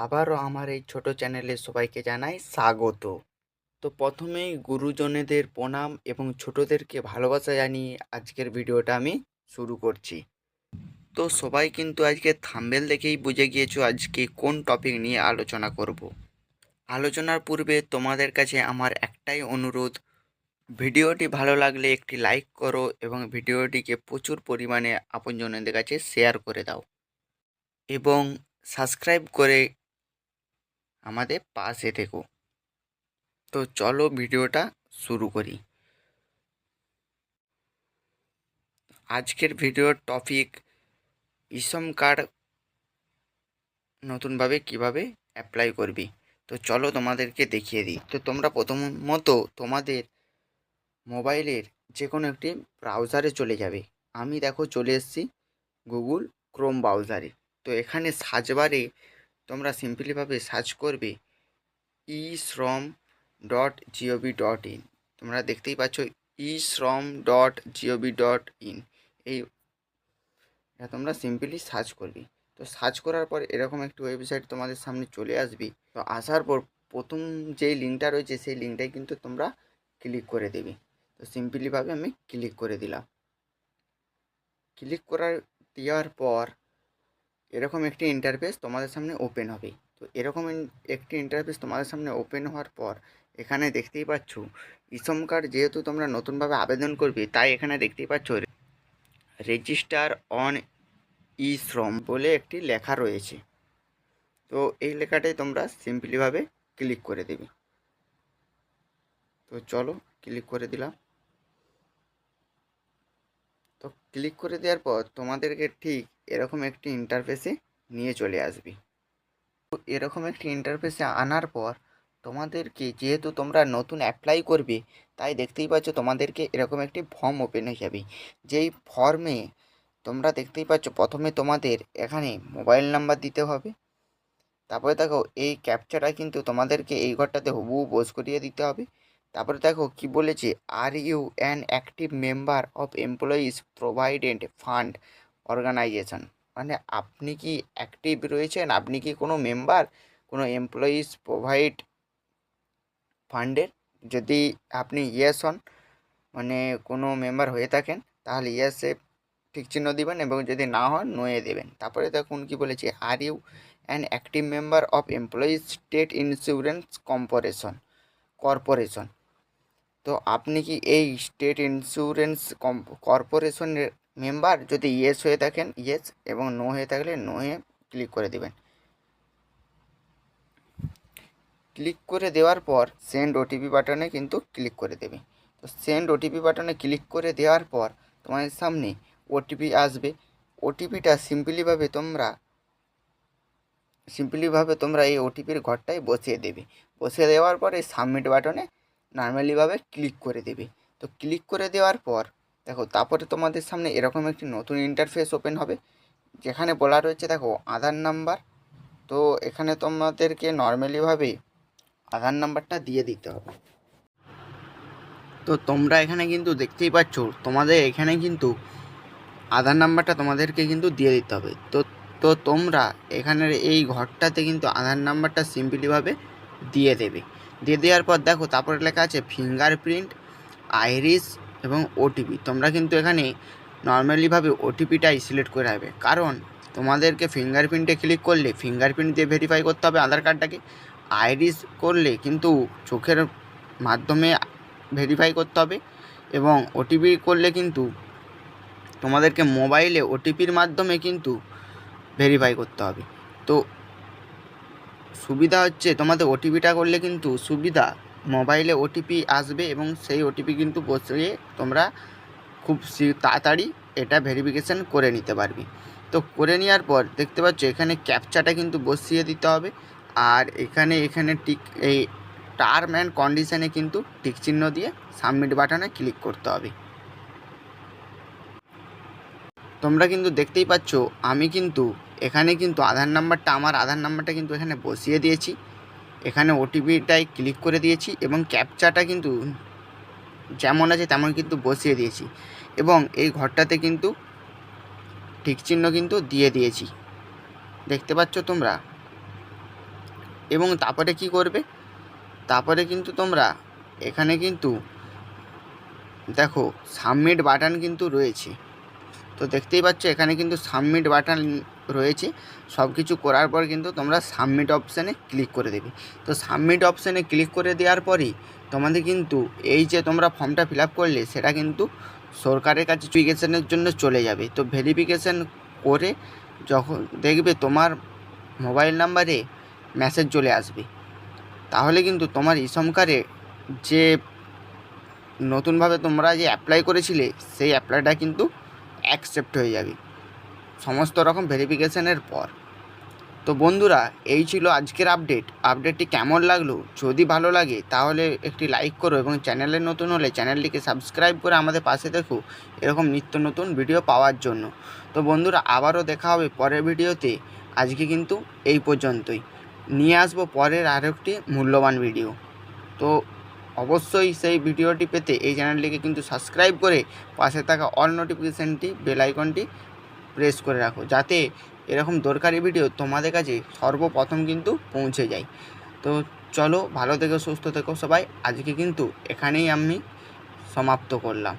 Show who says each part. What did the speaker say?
Speaker 1: আবারও আমার এই ছোট চ্যানেলে সবাইকে জানাই স্বাগত। তো প্রথমেই গুরুজনেদের প্রণাম এবং ছোটদেরকে ভালোবাসা জানিয়ে আজকের ভিডিওটা আমি শুরু করছি। তো সবাই কিন্তু আজকে থাম্বনেল দেখেই বুঝে গিয়েছো আজকে কোন টপিক নিয়ে আলোচনা করব। আলোচনার পূর্বে তোমাদের কাছে আমার একটাই অনুরোধ, ভিডিওটি ভালো লাগলে একটি লাইক করো এবং ভিডিওটিকে প্রচুর পরিমাণে আপনজনদের কাছে শেয়ার করে দাও এবং সাবস্ক্রাইব করে আমাদের পাশে থেকো। তো চলো ভিডিওটা শুরু করি। আজকের ভিডিওর টপিক ইসম কার্ড নতুনভাবে কিভাবে অ্যাপ্লাই করবি। তো চলো তোমাদেরকে দেখিয়ে দিই। তো তোমরা প্রথমত তোমাদের মোবাইলের যে কোনো একটি ব্রাউজারে চলে যাবে। আমি দেখো চলে এসেছি গুগল ক্রোম ব্রাউজারে। তো এখানে সার্চ বারে তোমরা সিম্পলিভাবে সার্চ করবে eShrom.gov.in। তোমরা দেখতেই পাচ্ছ eShrom.gov.in। এই এটা তোমরা সিম্পলি সার্চ করবে। তো সার্চ করার পর এরকম একটি ওয়েবসাইট তোমাদের সামনে চলে আসবে। তো আসার পর প্রথম যেই লিঙ্কটা রয়েছে সেই লিঙ্কটাই কিন্তু তোমরা ক্লিক করে দেবে। তো সিম্পলিভাবে আমি ক্লিক করে দিলাম। ক্লিক দেওয়ার পর এরকম একটি ইন্টারফেস তোমাদের সামনে ওপেন হবে। তো এরকম একটি ইন্টারফেস তোমাদের সামনে ওপেন হওয়ার পর এখানে দেখতেই পাচ্ছ ইসম কার্ড যেহেতু তোমরা নতুনভাবে আবেদন করবে, তাই এখানে দেখতেই পাচ্ছ রেজিস্টার অন ইশ্রম বলে একটি লেখা রয়েছে। তো এই লেখাটাই তোমরা সিম্পলিভাবে ক্লিক করে দেবে। তো চলো ক্লিক করে দিলাম। তো ক্লিক করে দেওয়ার পর তোমাদেরকে ঠিক এরকম একটি ইন্টারফেসে নিয়ে চলে আসবে। তো এরকম একটি ইন্টারফেসে আনার পর তোমাদেরকে, যেহেতু তোমরা নতুন অ্যাপ্লাই করবে, তাই দেখতেই পাচ্ছ তোমাদেরকে এরকম একটি ফর্ম ওপেন হয়ে যাবে। যেই ফর্মে তোমরা দেখতেই পাচ্ছ প্রথমে তোমাদের এখানে মোবাইল নাম্বার দিতে হবে। তারপরে দেখো এই ক্যাপচাটা কিন্তু তোমাদেরকে এই ঘরটাতে হুবহু বোঝ করিয়ে দিতে হবে। তারপরে দেখো কি বলেছে, are you an active member of employees provident fund organisation. মানে আপনি কি অ্যাক্টিভ রয়েছেন, আপনি কি কোনো মেম্বার কোনো এমপ্লয়িজ প্রোভাইড ফান্ডের। যদি আপনি ইয়েস হন, মানে কোনো মেম্বার হয়ে থাকেন, তাহলে ইয়েসে ঠিক চিহ্ন দিবেন এবং যদি না হন নোয়ে দেবেন। তারপরে দেখুন কি বলেছে, are you an active member of employees state insurance corporation. তো আপনি কি এই স্টেট ইন্স্যুরেন্স কর্পোরেশনের মেম্বার। যদি ইয়েস হয়ে থাকেন ইয়েস এবং নো হয়ে থাকলে নোয়ে ক্লিক করে দেবেন। ক্লিক করে দেওয়ার পর সেন্ড ওটিপি বাটনে কিন্তু ক্লিক করে দেবে। তো সেন্ড ওটিপি বাটনে ক্লিক করে দেওয়ার পর তোমাদের সামনে ওটিপি আসবে। ওটিপিটা সিম্পলিভাবে তোমরা এই ওটিপির ঘরটায় বসিয়ে দেবে। বসিয়ে দেওয়ার পর এই সাবমিট বাটনে নর্মালিভাবে ক্লিক করে দেবে। তো ক্লিক করে দেওয়ার পর দেখো তারপরে তোমাদের সামনে এরকম একটি নতুন ইন্টারফেস ওপেন হবে, যেখানে বলা রয়েছে দেখো আধার নাম্বার। তো এখানে তোমাদেরকে নর্মালিভাবে আধার নাম্বারটা দিয়ে দিতে হবে। তো তোমরা এখানে কিন্তু দেখতেই পাচ্ছ তোমাদের এখানে কিন্তু আধার নাম্বারটা তোমাদেরকে কিন্তু দিয়ে দিতে হবে। তো তো তোমরা এখানের এই ঘরটাতে কিন্তু আধার নাম্বারটা সিম্পলিভাবে দিয়ে দেবে। দিয়ে দেওয়ার পর দেখো তারপরে লেখা আছে ফিঙ্গারপ্রিন্ট, আইরিস এবং ওটিপি। তোমরা কিন্তু এখানে নর্মালিভাবে ওটিপিটাই সিলেক্ট করে রাখবে, কারণ তোমাদেরকে ফিঙ্গারপ্রিন্টে ক্লিক করলে ফিঙ্গারপ্রিন্ট দিয়ে ভেরিফাই করতে হবে আধার কার্ডটাকে। আইরিস করলে কিন্তু চোখের মাধ্যমে ভেরিফাই করতে হবে এবং ওটিপি করলে কিন্তু তোমাদেরকে মোবাইলে ওটিপির মাধ্যমে কিন্তু ভেরিফাই করতে হবে। তো সুবিধা হচ্ছে তোমাদের ওটিপিটা করলে কিন্তু সুবিধা, মোবাইলে ওটিপি আসবে এবং সেই ওটিপি কিন্তু বসিয়ে তোমরা খুব তাড়াতাড়ি এটা ভেরিফিকেশান করে নিতে পারবে। তো করে নেওয়ার পর দেখতে পাচ্ছ এখানে ক্যাপচাটা কিন্তু বসিয়ে দিতে হবে। আর এখানে টিক এই টার্ম অ্যান্ড কন্ডিশানে কিন্তু টিক চিহ্ন দিয়ে সাবমিট বাটনে ক্লিক করতে হবে। তোমরা কিন্তু দেখতেই পাচ্ছ আমি কিন্তু এখানে কিন্তু আমার আধার নাম্বারটা কিন্তু এখানে বসিয়ে দিয়েছি। এখানে ওটিপিটাই ক্লিক করে দিয়েছি এবং ক্যাপচাটা কিন্তু যেমন আছে তেমন কিন্তু বসিয়ে দিয়েছি এবং এই ঘরটাতে কিন্তু ঠিক চিহ্ন কিন্তু দিয়ে দিয়েছি, দেখতে পাচ্ছ তোমরা। এবং তারপরে কি করবে, তারপরে কিন্তু তোমরা এখানে কিন্তু দেখো সাবমিট বাটন কিন্তু রয়েছে। তো দেখতেই পাচ্ছ এখানে কিন্তু সাবমিট বাটন রয়েছে। সব কিছু করার পর কিন্তু তোমরা সাবমিট অপশানে ক্লিক করে দেবে। তো সাবমিট অপশানে ক্লিক করে দেওয়ার পরেই তোমাদের কিন্তু এই যে তোমরা ফর্মটা ফিল আপ করলে সেটা কিন্তু সরকারের কাছে ভেরিফিকেশনের জন্য চলে যাবে। তো ভেরিফিকেশন করে যখন দেখবে তোমার মোবাইল নাম্বারে মেসেজ চলে আসবে, তাহলে কিন্তু তোমার ইসম কার্ডে যে নতুনভাবে তোমরা যে অ্যাপ্লাই করেছিলে সেই অ্যাপ্লাইটা কিন্তু অ্যাকসেপ্ট হয়ে যাবে সমস্ত রকম ভেরিফিকেশনের পর। তো বন্ধুরা, এই ছিল আজকের আপডেটটি কেমন লাগলো? যদি ভালো লাগে তাহলে একটি লাইক করো এবং চ্যানেলে নতুন হলে চ্যানেলটিকে সাবস্ক্রাইব করে আমাদের পাশে দেখো এরকম নিত্য নতুন ভিডিও পাওয়ার জন্য। তো বন্ধুরা, আবারও দেখা হবে পরের ভিডিওতে। আজকে কিন্তু এই পর্যন্তই, নিয়ে আসবো পরের আরেকটি মূল্যবান ভিডিও। তো অবশ্যই সেই ভিডিওটি পেতে এই চ্যানেলটিকে কিন্তু সাবস্ক্রাইব করে পাশে থাকা অল নোটিফিকেশানটি বেল আইকনটি প্রেস করে রাখো, যাতে এরকম দরকারি ভিডিও তোমাদের কাছে সর্বপ্রথম কিন্তু পৌঁছে যায়। তো চলো, ভালো থেকো, সুস্থ থেকো সবাই। আজকে কিন্তু এখানেই আমি সমাপ্ত করলাম।